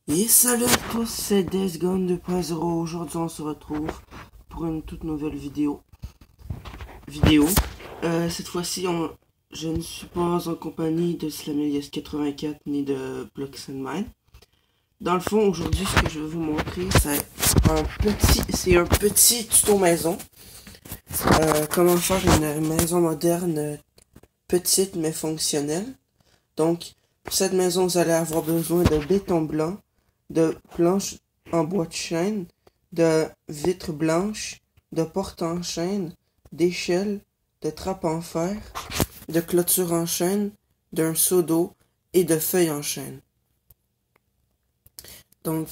Et salut à tous, c'est Days Gone 2.0. Aujourd'hui, on se retrouve pour une toute nouvelle vidéo. Cette fois-ci, je ne suis pas en compagnie de Slamelius 84 ni de Blocks and Mine. Dans le fond, aujourd'hui, ce que je vais vous montrer, c'est un petit tuto maison. Comment faire une maison moderne, petite mais fonctionnelle. Donc, pour cette maison, vous allez avoir besoin de béton blanc, de planches en bois de chêne, de vitres blanches, de portes en chêne, d'échelles, de trappes en fer, de clôtures en chêne, d'un seau d'eau et de feuilles en chêne. Donc,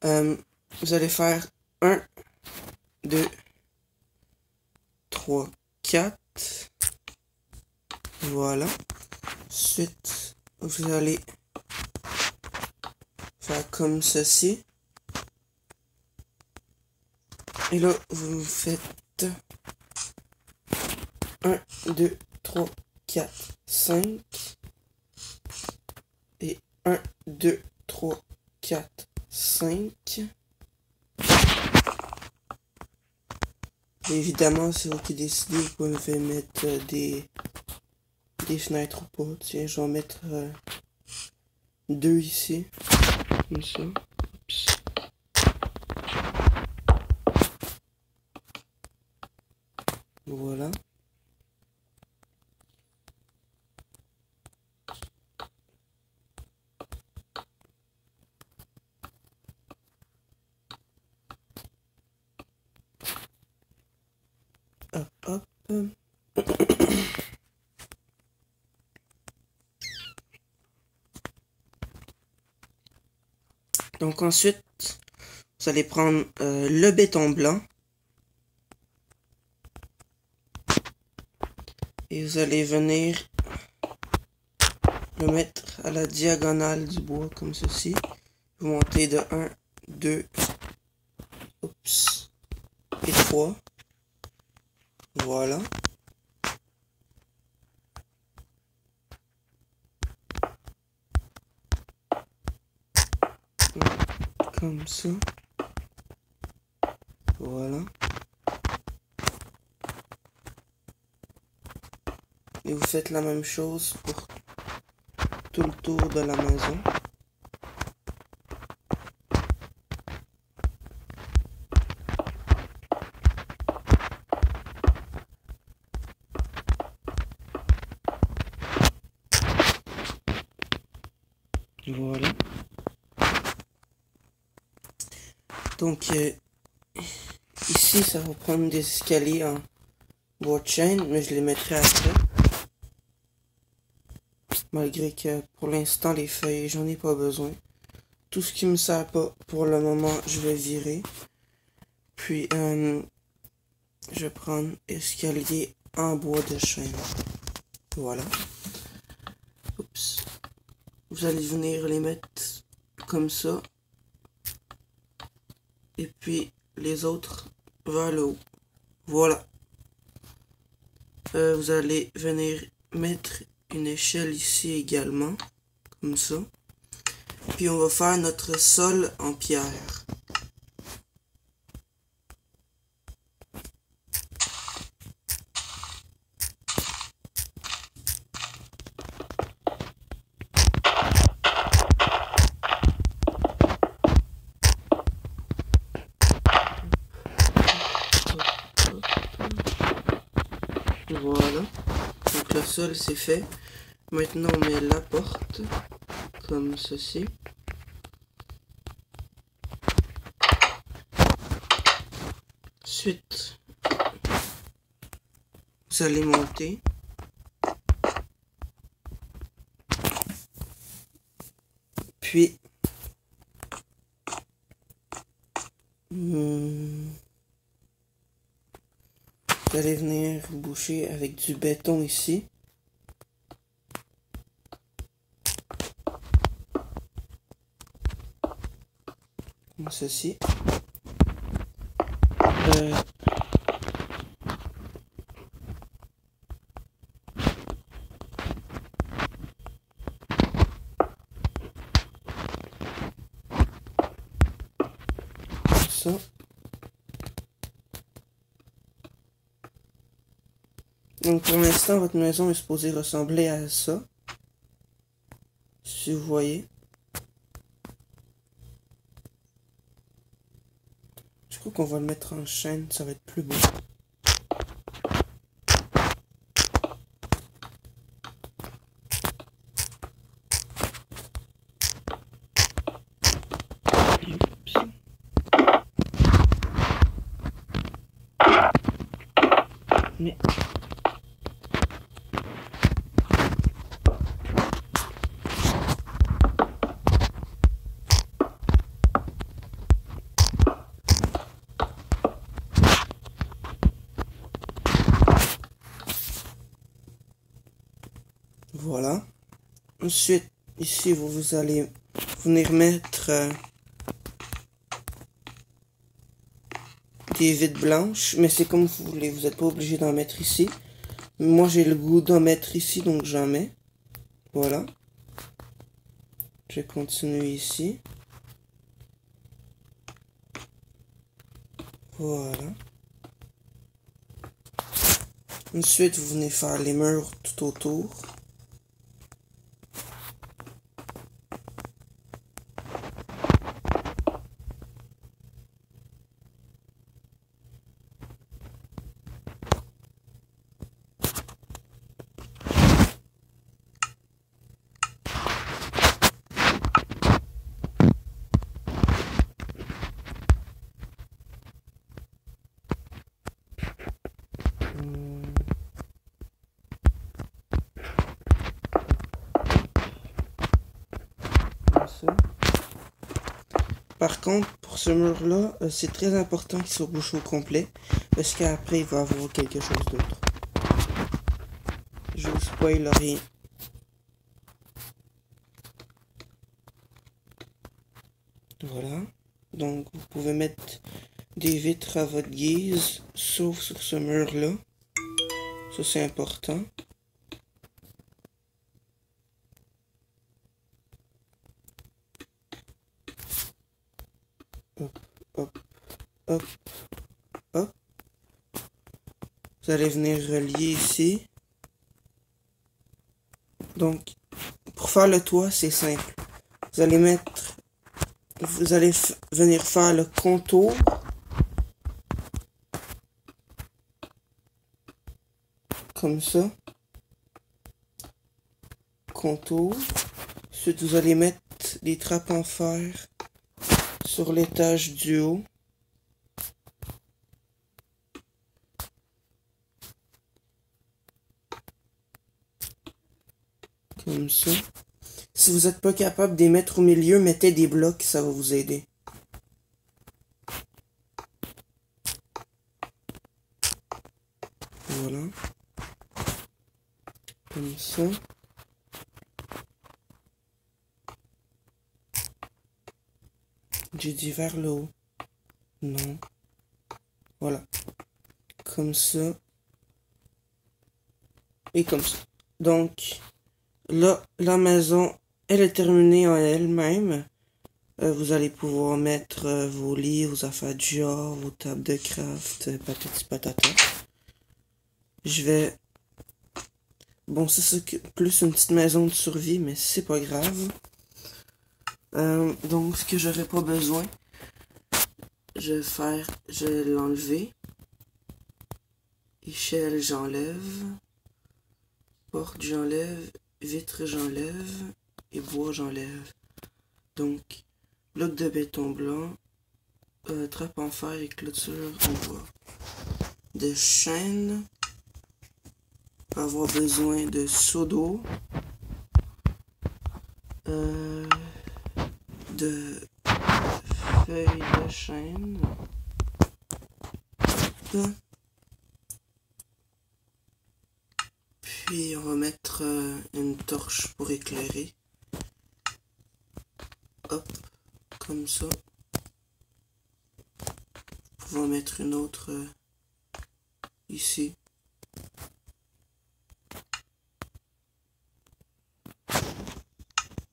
vous allez faire 1, 2, 3, 4. Voilà. Ensuite, vous allez faire comme ceci. Et là, vous faites 1, 2, 3, 4, 5. Et 1, 2, 3, 4, 5. Évidemment, c'est vous qui décidez. Vous pouvez mettre des fenêtres ou pas. Tiens, je vais en mettre 2 ici. Comme ça. Oups. Voilà. Hop, hop. Donc ensuite, vous allez prendre le béton blanc. Et vous allez venir le mettre à la diagonale du bois, comme ceci. Vous montez de 1, 2, oups, et 3. Voilà. Comme ça. Voilà. Et vous faites la même chose pour tout le tour de la maison. Voilà. Donc, ici, ça va prendre des escaliers en bois de chêne, mais je les mettrai après. Malgré que, pour l'instant, les feuilles, j'en ai pas besoin. Tout ce qui me sert pas, pour le moment, je vais virer. Puis, je vais prendre escalier en bois de chêne. Voilà. Oups. Vous allez venir les mettre comme ça. Et puis les autres vers le haut. Voilà. Vous allez venir mettre une échelle ici également. Comme ça. Puis on va faire notre sol en pierre. Voilà. Donc le sol c'est fait. Maintenant on met la porte. Comme ceci. Ensuite, vous allez monter. Puis, vous allez venir boucher avec du béton ici. Comme ceci. ça. Donc pour l'instant, votre maison est supposée ressembler à ça. Si vous voyez. Je crois qu'on va le mettre en chaîne, ça va être plus beau. Mais voilà. Ensuite, ici, vous allez venir mettre des vitres blanches, mais c'est comme vous voulez, vous n'êtes pas obligé d'en mettre ici. Moi, j'ai le goût d'en mettre ici, donc j'en mets. Voilà. Je vais continuer ici. Voilà. Ensuite, vous venez faire les murs tout autour. Par contre, pour ce mur-là, c'est très important qu'il soit bouché au complet, parce qu'après, il va y avoir quelque chose d'autre. Je vous spoil rien. Voilà. Donc, vous pouvez mettre des vitres à votre guise, sauf sur ce mur-là. Ça, c'est important. Hop, hop, hop, hop. Vous allez venir relier ici. Donc, pour faire le toit, c'est simple. Vous allez venir faire le contour. Comme ça. Contour. Ensuite, vous allez mettre des trappes en fer sur l'étage du haut. Comme ça. Si vous n'êtes pas capable de les mettre au milieu, mettez des blocs, ça va vous aider. Voilà. Comme ça. J'ai dit vers le haut. Non. Voilà. Comme ça. Et comme ça. Donc, là, la maison, elle est terminée en elle-même. Vous allez pouvoir mettre vos lits, vos affaires du genre, vos tables de craft, patati patata. Je vais... Bon, ça c'est plus une petite maison de survie, mais c'est pas grave. Donc, ce que j'aurais pas besoin, je vais l'enlever. Échelle, j'enlève. Porte, j'enlève. Vitre, j'enlève. Et bois, j'enlève. Donc, bloc de béton blanc. Trappe en fer et clôture en bois. De chaîne. Avoir besoin de seau d'eau. De feuilles de chêne. Puis on va mettre une torche pour éclairer. Hop, comme ça. On va mettre une autre ici.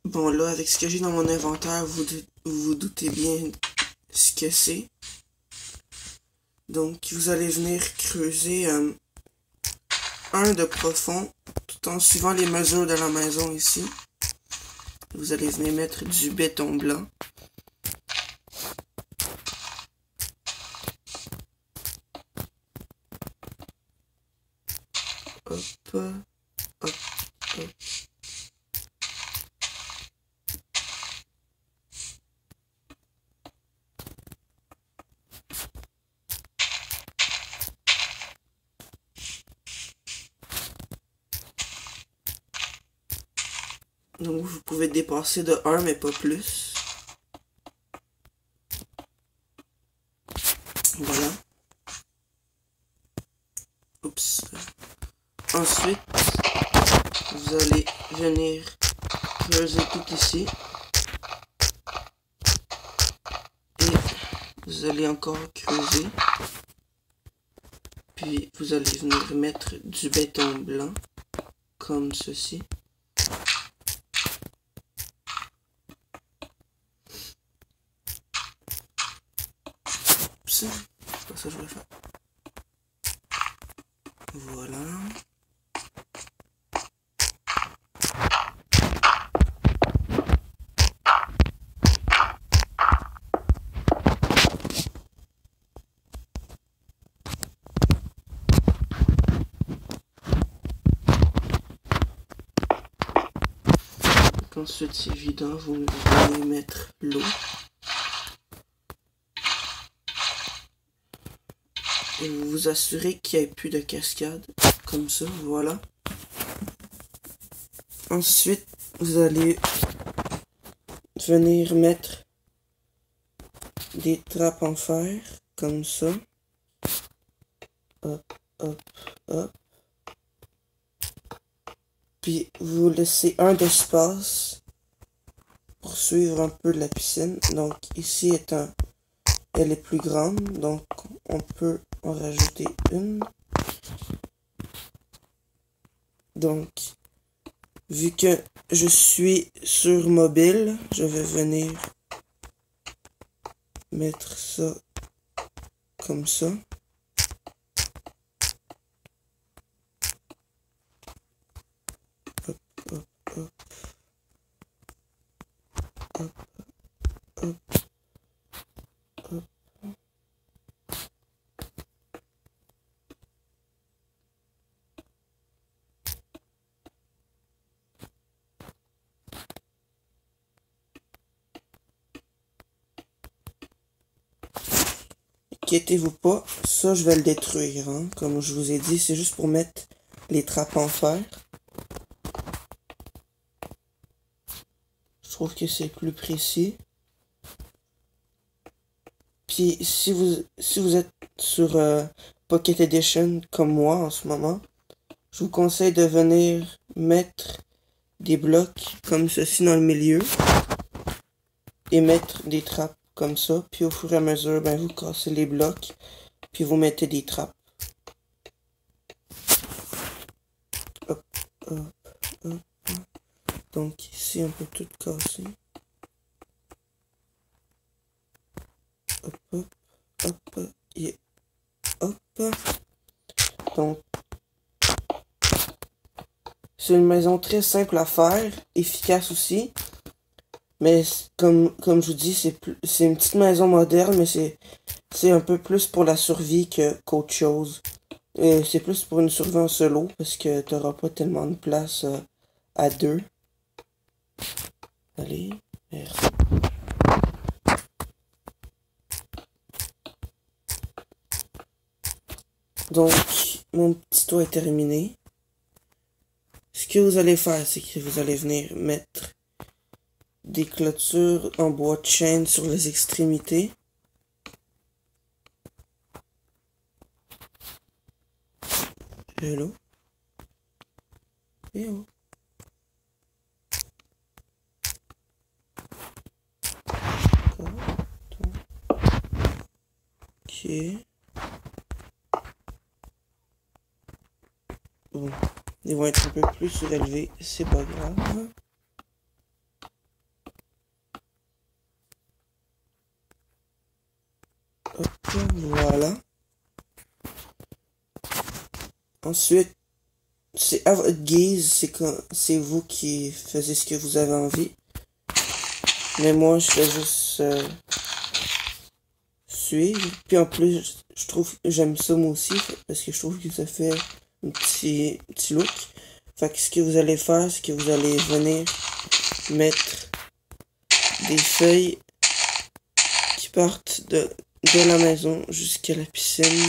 Bon là, avec ce que j'ai dans mon inventaire, vous vous doutez bien ce que c'est. Donc vous allez venir creuser un de profond tout en suivant les mesures de la maison ici. Vous allez venir mettre du béton blanc. Hop, hop, hop. Donc vous pouvez dépasser de 1 mais pas plus. Voilà. Oups. Ensuite, vous allez venir creuser tout ici. Et vous allez encore creuser. Puis vous allez venir mettre du béton blanc, comme ceci. C'est pas ça que je vais faire. Voilà. Ensuite, c'est évident, vous allez mettre l'eau. Et vous vous assurez qu'il n'y ait plus de cascade, comme ça, voilà. Ensuite, vous allez venir mettre des trappes en fer, comme ça. Hop, hop, hop. Puis vous laissez un d'espace pour suivre un peu la piscine. Donc ici elle est plus grande, donc on peut en rajouter une. Donc vu que je suis sur mobile, je vais venir mettre ça comme ça. Hop, hop, hop. Hop, hop, hop. Inquiétez-vous pas, ça je vais le détruire, hein. Comme je vous ai dit, c'est juste pour mettre les trappes en fer. Je trouve que c'est plus précis. Puis si vous êtes sur Pocket Edition comme moi en ce moment, je vous conseille de venir mettre des blocs comme ceci dans le milieu et mettre des trappes comme ça. Puis au fur et à mesure, ben, vous cassez les blocs puis vous mettez des trappes. Hop, hop, hop. Donc ici on peut tout casser. Hop, hop, hop, et hop. Donc, c'est une maison très simple à faire, efficace aussi. Mais comme je vous dis, c'est une petite maison moderne, mais c'est un peu plus pour la survie qu'autre chose. C'est plus pour une survie en solo, parce que tu n'auras pas tellement de place à deux. Allez, merci. Donc, mon petit toit est terminé. Ce que vous allez faire, c'est que vous allez venir mettre des clôtures en bois de chêne sur les extrémités. Hello. Hello. Ok. Bon. Ils vont être un peu plus surélevés, c'est pas grave. Hop, voilà. Ensuite, c'est à votre guise, c'est vous qui faisiez ce que vous avez envie. Mais moi, je fais juste suivre. Puis en plus, j'aime ça moi aussi, parce que je trouve que ça fait un petit look. Fait que ce que vous allez faire, c'est que vous allez venir mettre des feuilles qui partent de la maison jusqu'à la piscine.